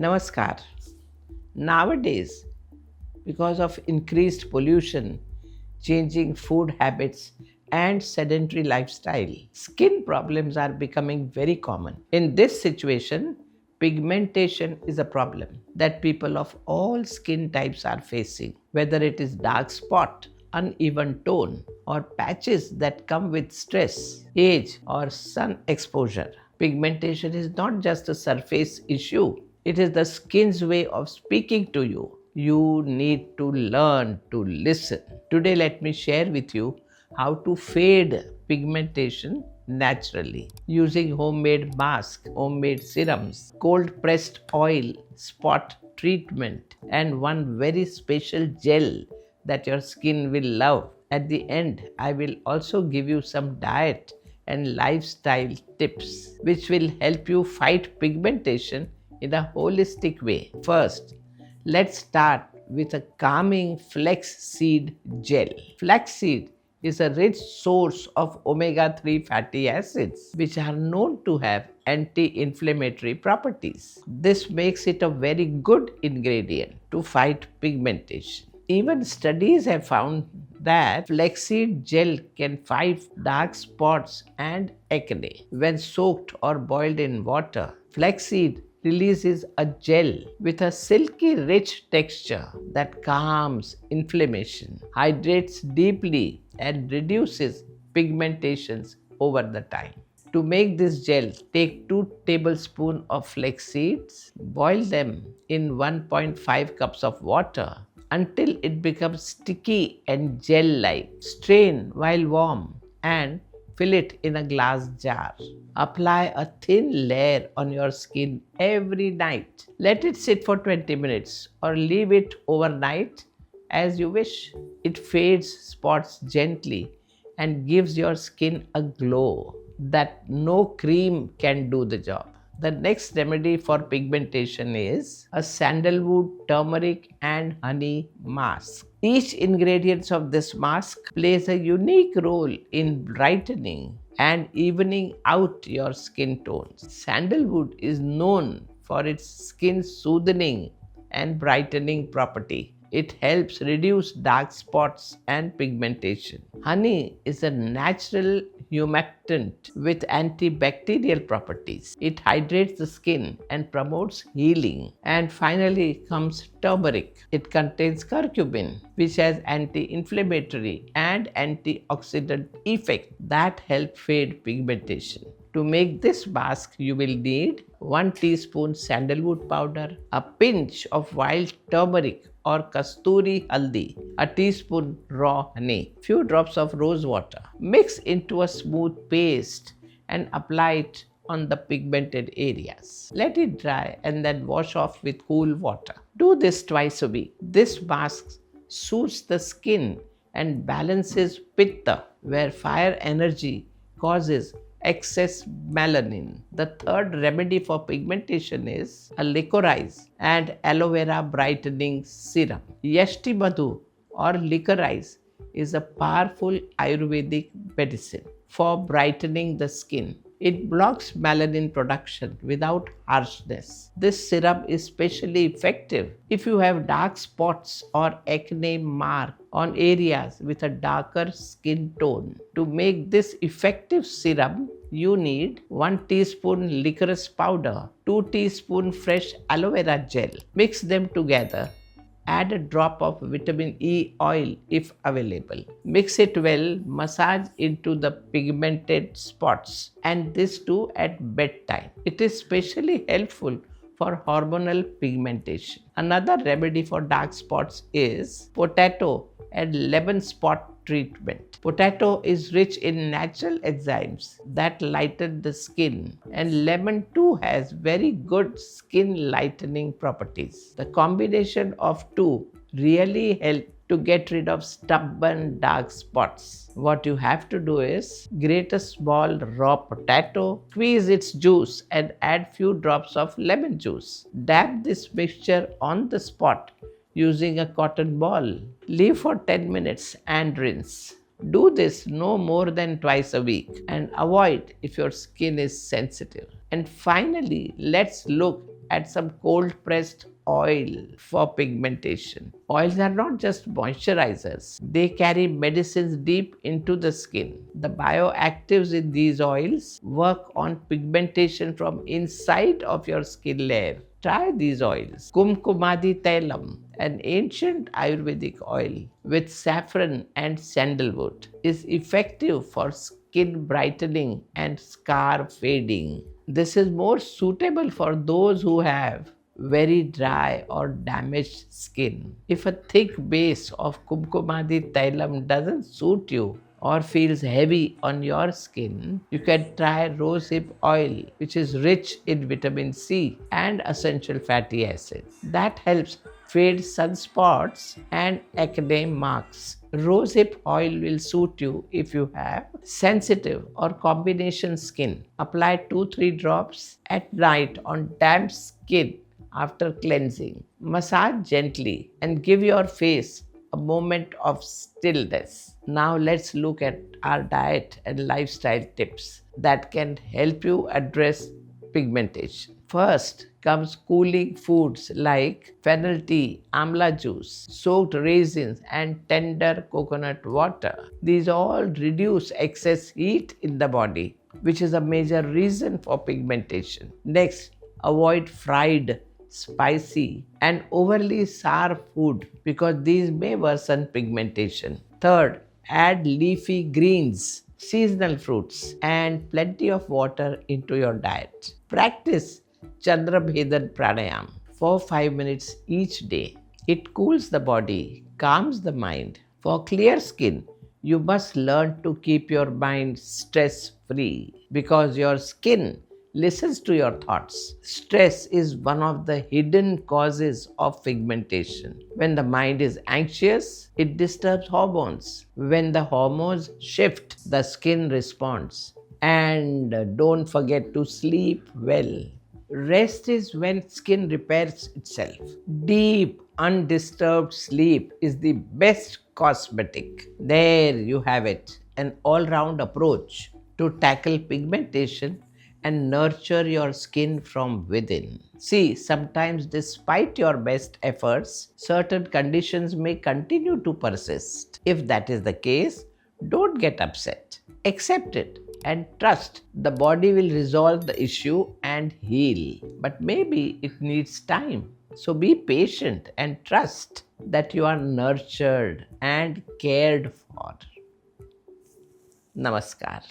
Namaskar. Nowadays, because of increased pollution, changing food habits, and sedentary lifestyle, skin problems are becoming very common. In this situation, pigmentation is a problem that people of all skin types are facing, whether it is dark spot, uneven tone, or patches that come with stress, age, or sun exposure. Pigmentation is not just a surface issue, it is the skin's way of speaking to you. You need to learn to listen. Today, let me share with you how to fade pigmentation naturally using homemade mask, homemade serums, cold pressed oil, spot treatment, and one very special gel that your skin will love. At the end, I will also give you some diet and lifestyle tips which will help you fight pigmentation in a holistic way. First, let's start with a calming flaxseed gel. Flaxseed is a rich source of omega-3 fatty acids which are known to have anti-inflammatory properties. This makes it a very good ingredient to fight pigmentation. Even studies have found that flaxseed gel can fight dark spots and acne. When soaked or boiled in water, flaxseed releases a gel with a silky rich texture that calms inflammation, hydrates deeply, and reduces pigmentations over the time. To make this gel, take 2 tablespoons of flax seeds, boil them in 1.5 cups of water until it becomes sticky and gel-like. Strain while warm and fill it in a glass jar. Apply a thin layer on your skin every night. Let it sit for 20 minutes or leave it overnight as you wish. It fades spots gently and gives your skin a glow that no cream can do the job. The next remedy for pigmentation is a sandalwood, turmeric, and honey mask. Each ingredient of this mask plays a unique role in brightening and evening out your skin tones. Sandalwood is known for its skin soothing and brightening property. It helps reduce dark spots and pigmentation. Honey is a natural humectant with antibacterial properties. It hydrates the skin and promotes healing. And finally comes turmeric. It contains curcumin, which has anti-inflammatory and antioxidant effect that help fade pigmentation. To make this mask, you will need 1 teaspoon sandalwood powder, a pinch of wild turmeric or kasturi haldi, a teaspoon raw honey, few drops of rose water. Mix into a smooth paste and apply it on the pigmented areas. Let it dry and then wash off with cool water. Do this twice a week. This mask soothes the skin and balances pitta, where fire energy causes excess melanin. The third remedy for pigmentation is a licorice and aloe vera brightening serum. Yashti madhu or licorice is a powerful Ayurvedic medicine for brightening the skin. It blocks melanin production without harshness. This serum is especially effective if you have dark spots or acne mark on areas with a darker skin tone. To make this effective serum, you need 1 teaspoon licorice powder, 2 teaspoons fresh aloe vera gel. Mix them together. Add a drop of vitamin E oil if available. Mix it well, massage into the pigmented spots, and this too at bedtime. It is especially helpful for hormonal pigmentation. Another remedy for dark spots is potato and lemon spot treatment. Potato is rich in natural enzymes that lighten the skin, and lemon too has very good skin lightening properties. The combination of two really help to get rid of stubborn dark spots. What you have to do is grate a small raw potato, squeeze its juice and add few drops of lemon juice. Dab this mixture on the spot using a cotton ball. Leave for 10 minutes and rinse. Do this no more than twice a week and avoid if your skin is sensitive. And finally, let's look at some cold pressed oil for pigmentation. Oils are not just moisturizers, they carry medicines deep into the skin. The bioactives in these oils work on pigmentation from inside of your skin layer. Try these oils. Kumkumadi Tailam, an ancient Ayurvedic oil with saffron and sandalwood, is effective for skin brightening and scar fading. This is more suitable for those who have very dry or damaged skin. If a thick base of Kumkumadi Tailam doesn't suit you, or feels heavy on your skin, you can try rosehip oil, which is rich in vitamin C and essential fatty acids. That helps fade sunspots and acne marks. Rosehip oil will suit you if you have sensitive or combination skin. Apply 2-3 drops at night on damp skin after cleansing. Massage gently and give your face a moment of stillness. Now let's look at our diet and lifestyle tips that can help you address pigmentation. First comes cooling foods like fennel tea, amla juice, soaked raisins, and tender coconut water. These all reduce excess heat in the body, which is a major reason for pigmentation. Next, avoid fried, spicy, and overly sour food because these may worsen pigmentation. Third, add leafy greens, seasonal fruits, and plenty of water into your diet. Practice Chandrabhedan Pranayam for 5 minutes each day. It cools the body, calms the mind. For clear skin, you must learn to keep your mind stress-free because your skin listens to your thoughts. Stress is one of the hidden causes of pigmentation. When the mind is anxious, it disturbs hormones. When the hormones shift, the skin responds. And don't forget to sleep well. Rest is when skin repairs itself. Deep, undisturbed sleep is the best cosmetic. There you have it, an all-round approach to tackle pigmentation and nurture your skin from within. See, sometimes despite your best efforts, certain conditions may continue to persist. If that is the case, don't get upset. Accept it and trust the body will resolve the issue and heal. But maybe it needs time. So be patient and trust that you are nurtured and cared for. Namaskar.